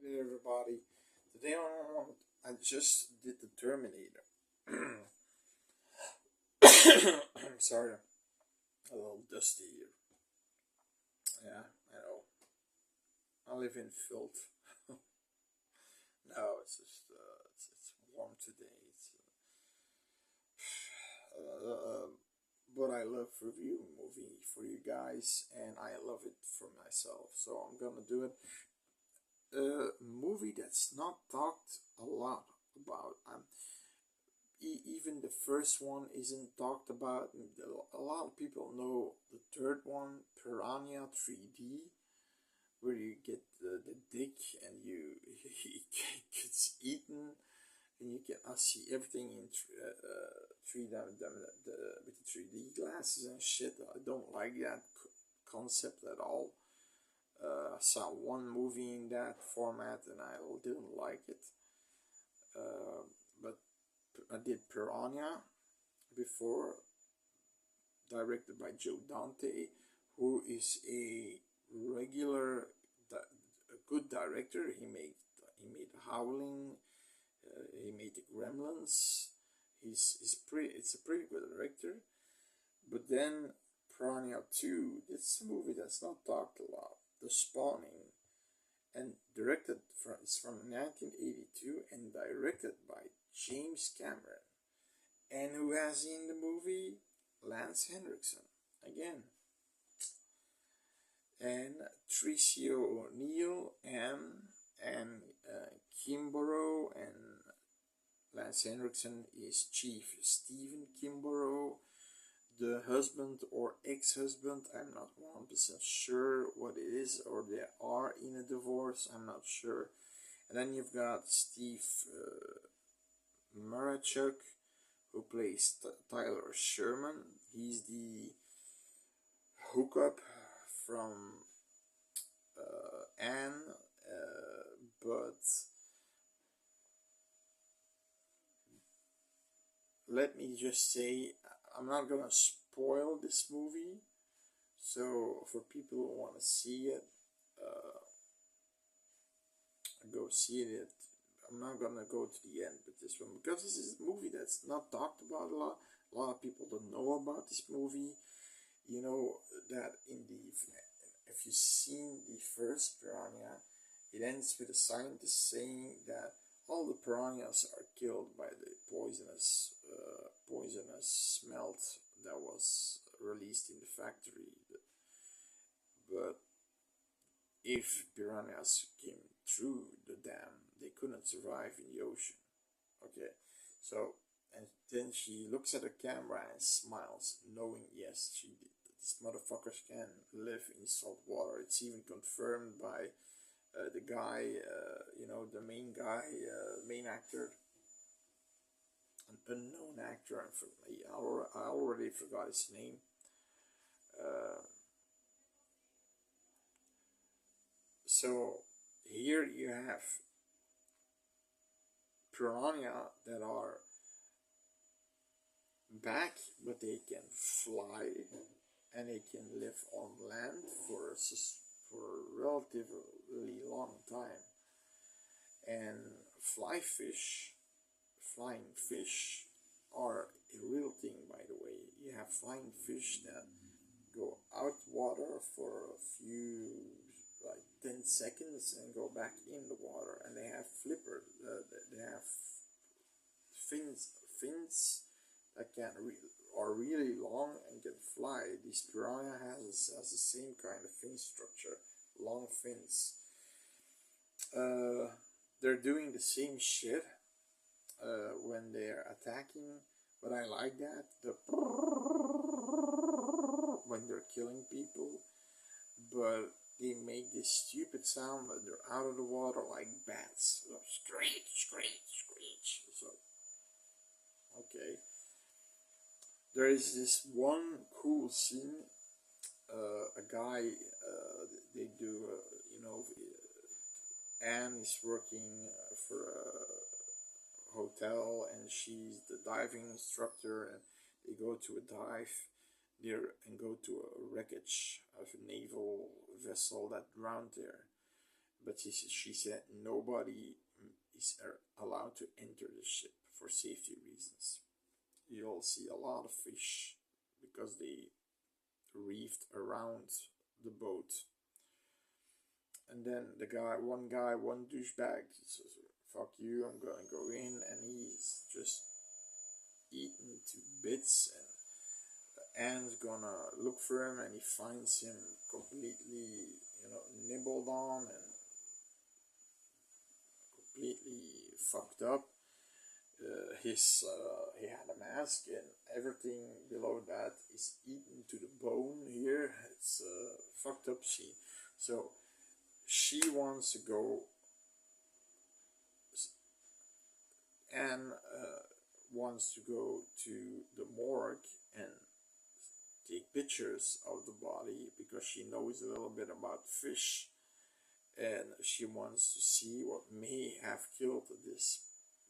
Hey everybody, today I just did the Terminator. I'm sorry, a little dusty here. Yeah, I know. I live in filth. No, it's just it's warm today. But I love reviewing movie for you guys, and I love it for myself. So I'm gonna do it. A movie that's not talked a lot about. Even the first one isn't talked about. A lot of people know the third one, Piranha 3D, where you get the dick and he gets eaten, and you can see everything in three with the 3D glasses and shit. I don't like that concept at all. I saw one movie in that format and I didn't like it. But I did Piranha before, directed by Joe Dante, who is a regular, a good director. He made Howling. He made the Gremlins. It's a pretty good director. But then Piranha 2, it's a movie that's not talked a lot. The Spawning, and it's from 1982 and directed by James Cameron. And who has in the movie? Lance Hendrickson again, and Tricio O'Neill and Kimborough, and Lance Hendrickson is Chief Stephen Kimborough, the husband or ex-husband. I'm not 100% sure what it is, or they are in a divorce. I'm not sure. And then you've got Steve Marachuk, who plays Tyler Sherman. He's the hookup from Anne, but let me just say, I'm not gonna spoil this movie, so for people who want to see it, go see it. I'm not gonna go to the end with this one because this is a movie that's not talked about a lot. A lot of people don't know about this movie. You know that if you've seen the first Piranha, it ends with a scientist saying that all the piranhas are killed by the poisonous smelt that was released in the factory. But if piranhas came through the dam, they couldn't survive in the ocean. Okay, so, and then she looks at the camera and smiles, knowing, yes, these motherfuckers can live in salt water. It's even confirmed by the guy, the main guy, main actor, an unknown actor. I already forgot his name. So here you have piranha that are back, but they can fly and they can live on land for a relatively long time. And flying fish are a real thing, by the way. You have flying fish that go out water for a few, like 10 seconds, and go back in the water, and they have flippers. They have fins that are really long and can fly. This piranha has the same kind of fin structure, long fins. They're doing the same shit when they're attacking, but I like that, when they're killing people. But they make this stupid sound when they're out of the water, like bats. So, screech, screech, screech. So, okay. There is this one cool scene. A guy, they do, Anne is working for a hotel, and she's the diving instructor, and they go to a dive there and go to a wreckage of a naval vessel that drowned there. but she said nobody is allowed to enter the ship for safety reasons. You'll see a lot of fish because they reefed around the boat. And then one douchebag, he says, fuck you, I'm gonna go in, and he's just eaten to bits, and the ant's gonna look for him, and he finds him completely, nibbled on and completely fucked up. He had a mask, and everything below that is eaten to the bone here. It's fucked up. She wants to go, and wants to go to the morgue and take pictures of the body because she knows a little bit about fish, and she wants to see what may have killed this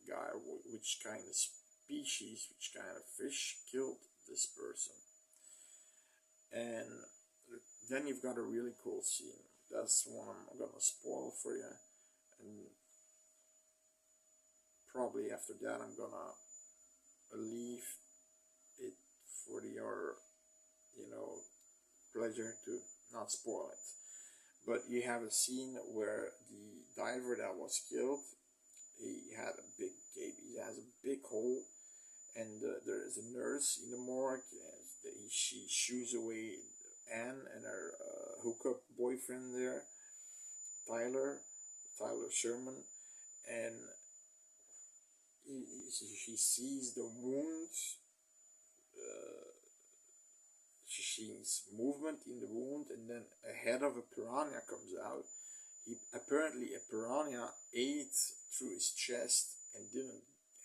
guy, which kind of species, which kind of fish killed this person. And then you've got a really cool scene. That's one I'm gonna spoil for you, and probably after that I'm gonna leave it for your pleasure to not spoil it. But you have a scene where the diver that was killed, he had a big gape, he has a big hole, and there is a nurse in the morgue, and she shoos away Anne and her hookup boyfriend there, Tyler Sherman, and she sees the wound. She sees movement in the wound, and then a head of a piranha comes out. Apparently a piranha ate through his chest and didn't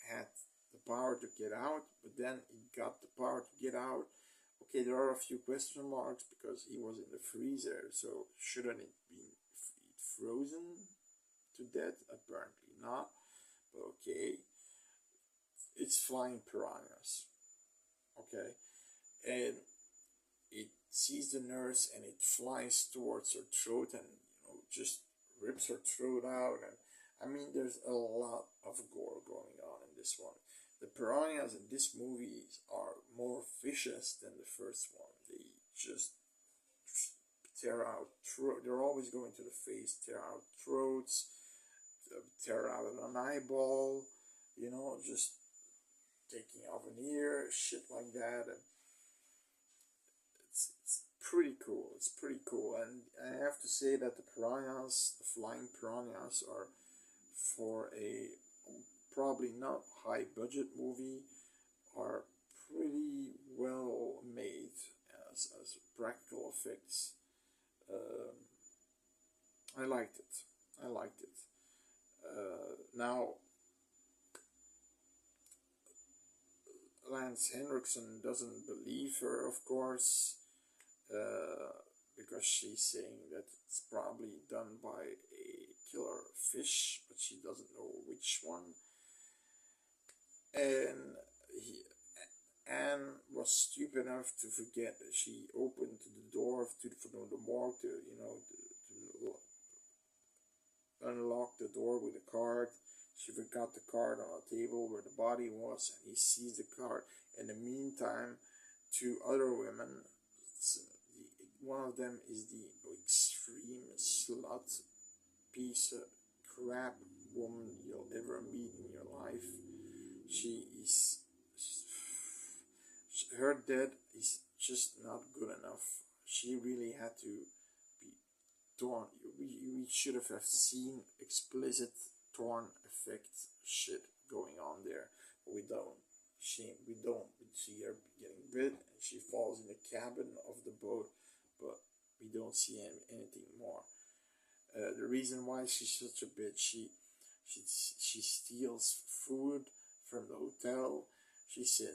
have the power to get out, but then he got the power to get out. Okay, there are a few question marks because he was in the freezer, so shouldn't it be frozen to death? Apparently not, but okay. It's flying piranhas. Okay, and it sees the nurse and it flies towards her throat and just rips her throat out. And I mean, there's a lot of gore going on in this one. The piranhas in this movie are more vicious than the first one. They just tear out throat. They're always going to the face, tear out throats, tear out an eyeball, just taking off an ear, shit like that. And it's pretty cool. It's pretty cool. And I have to say that the piranhas, the flying piranhas, are for a probably not high budget movie, are pretty well made as practical effects. I liked it. Now, Lance Hendrikson doesn't believe her, of course, because she's saying that it's probably done by a killer fish, but she doesn't know which one. And Anne was stupid enough to forget that she opened the door for the morgue to unlock the door with a card. She forgot the card on a table where the body was, and he sees the card. In the meantime, two other women, one of them is the extreme slut piece of crap woman you'll ever meet in your life. Her death is just not good enough. She really had to be torn. We should have seen explicit torn effect shit going on there, but we don't. We see her getting bit, and she falls in the cabin of the boat, but we don't see anything more. The reason why she's such a bitch, she steals food from the hotel. She said,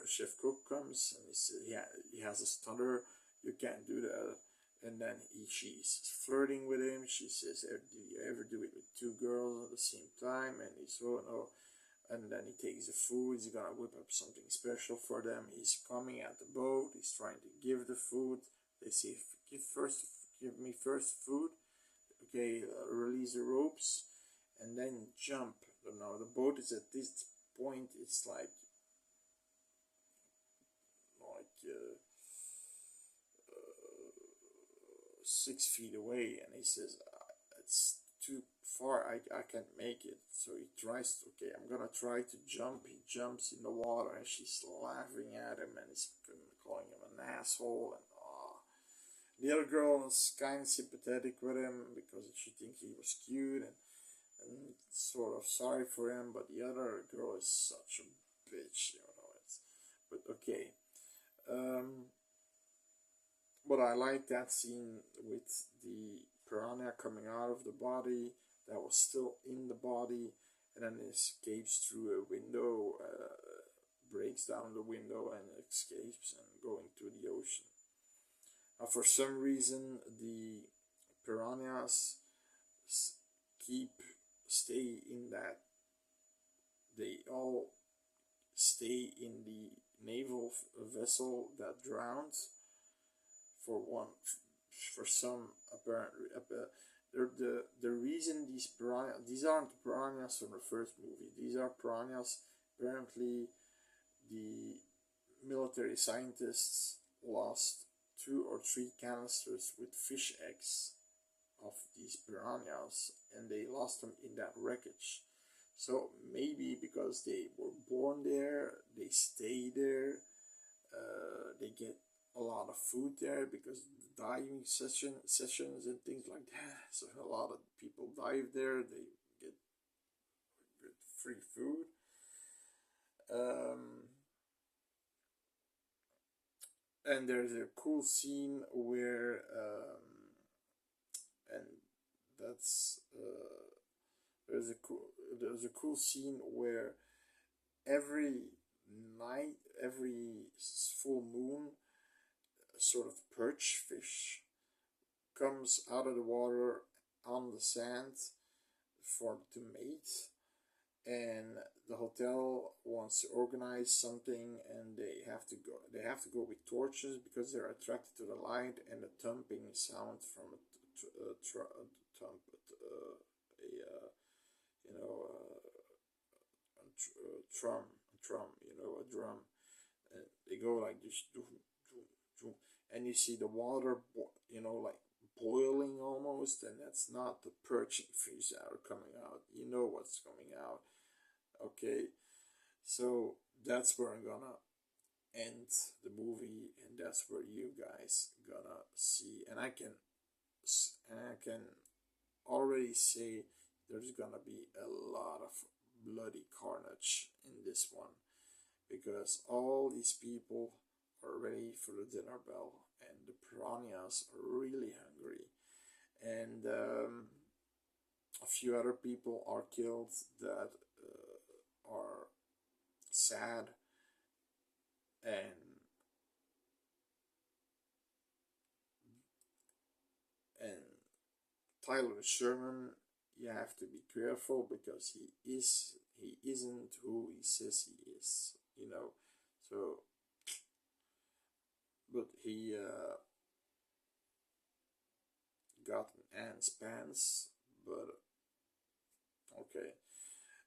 chef cook comes, and he said, yeah, he has a stutter, you can't do that. And then she's flirting with him. She says, do you ever do it with two girls at the same time? And he's, oh no. And then he takes the food. He's gonna whip up something special for them. He's coming at the boat. He's trying to give the food. They say, give me first food. okay, release the ropes, and then jump. Now the boat is at this point, it's like 6 feet away, and he says, it's too far, I can't make it. So he tries, okay, I'm gonna try to jump. He jumps in the water, and she's laughing at him, and he's calling him an asshole, and the other girl is kind of sympathetic with him because she thinks he was cute, and sort of sorry for him, but the other girl is such a bitch, but okay. But I like that scene with the piranha coming out of the body that was still in the body, and then escapes through a window, breaks down the window and escapes and going to the ocean. Now, for some reason, the piranhas stay in that. They all stay in the naval vessel that drowned. For some apparent, the reason these aren't piranhas from the first movie. These are piranhas. Apparently, the military scientists lost 2 or 3 canisters with fish eggs of these piranhas, and they lost them in that wreckage. So maybe because they were born there, they stay there, they get a lot of food there because the diving sessions and things like that. So a lot of people dive there, they get free food. And there's a cool scene where, and that's there's a cool scene where every night, every full moon, a sort of perch fish comes out of the water on the sand to mate, and the hotel wants to organize something, and they have to go with torches because they're attracted to the light and the thumping sound from a drum. They go like this, and you see the water, like boiling almost, and that's not the perching fish that are coming out. You know what's coming out. Okay, so that's where I'm gonna end the movie, and that's where you guys gonna see, and I can already say there's gonna be a lot of bloody carnage in this one, because all these people are ready for the dinner bell, and the piranhas are really hungry, and a few other people are killed that are sad, and Tyler Sherman, you have to be careful because he isn't who he says he is, so, but he got an Anne's pants, but okay,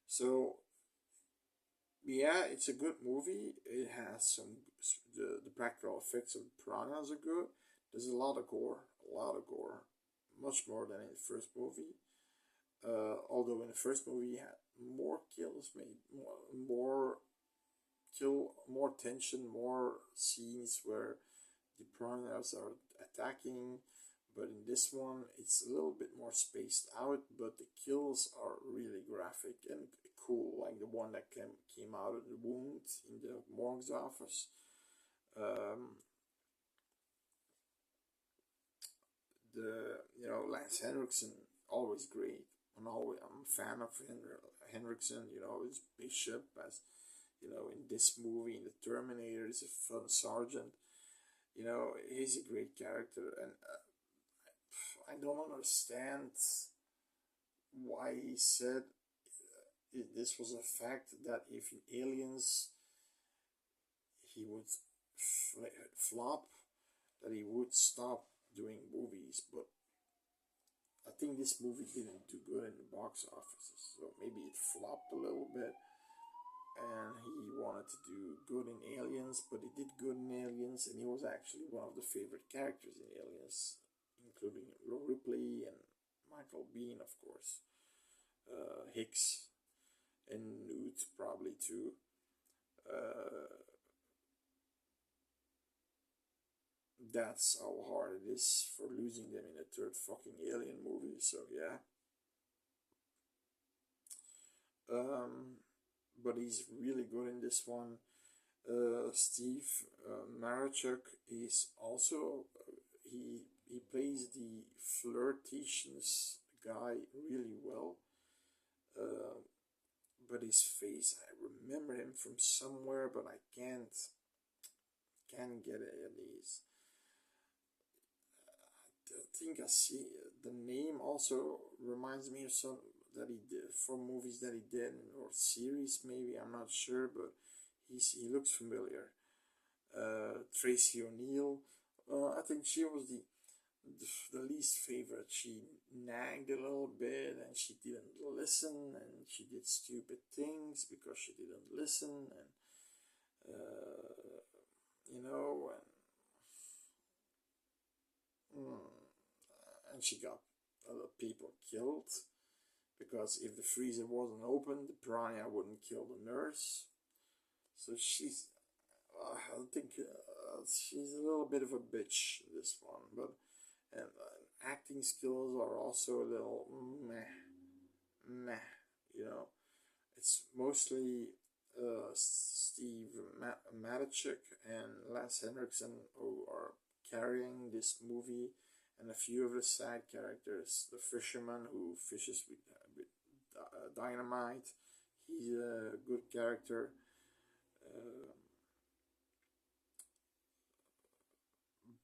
so yeah, it's a good movie. It has some, the practical effects of the piranhas are good. There's a lot of gore, much more than in the first movie. Although in the first movie you had more kills, more tension, more scenes where the piranhas are attacking. But in this one, it's a little bit more spaced out, but the kills are really graphic and cool, like the one that came out of the wound in the morgue's office. Lance Hendrickson, always great. I'm a fan of Hendrickson. His Bishop, as in this movie, in the Terminator, he's a fun sergeant. He's a great character, and I don't understand why he said this was a fact, that if in Aliens he would flop, that he would stop doing movies. But I think this movie didn't do good in the box office, so maybe it flopped a little bit. And he wanted to do good in Aliens, but he did good in Aliens, and he was actually one of the favorite characters in Aliens, including Ripley and Michael Biehn, of course, Hicks, and Newt probably too. That's how hard it is for losing them in a third fucking Alien movie. So yeah. But he's really good in this one. Steve Marachuk is also he plays the flirtatious guy really well. Uh, but his face, I remember him from somewhere, but I can't get it at least. I think I see the name also reminds me of some that he did for movies that he did or series maybe, I'm not sure, but he looks familiar. Tracy O'Neill, I think she was the least favorite. She nagged a little bit and she didn't listen and she did stupid things because she didn't listen and you know and she got people killed because if the freezer wasn't open, the piranha wouldn't kill the nurse. So she's, I think she's a little bit of a bitch, this one, but and acting skills are also a little meh, you know. It's mostly Steve Matichuk and Les Hendrickson who are carrying this movie, and a few of the side characters. The fisherman who fishes with dynamite, he's a good character. Uh,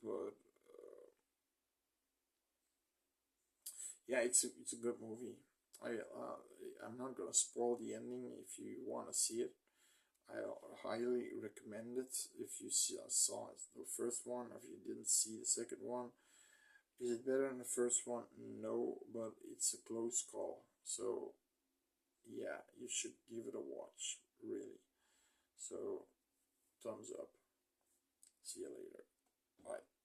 but yeah, it's a good movie. I'm not gonna spoil the ending if you want to see it. I highly recommend it if you saw the first one, or if you didn't see the second one. Is it better than the first one? No, but it's a close call. So yeah, you should give it a watch, really. So thumbs up. See you later. Bye.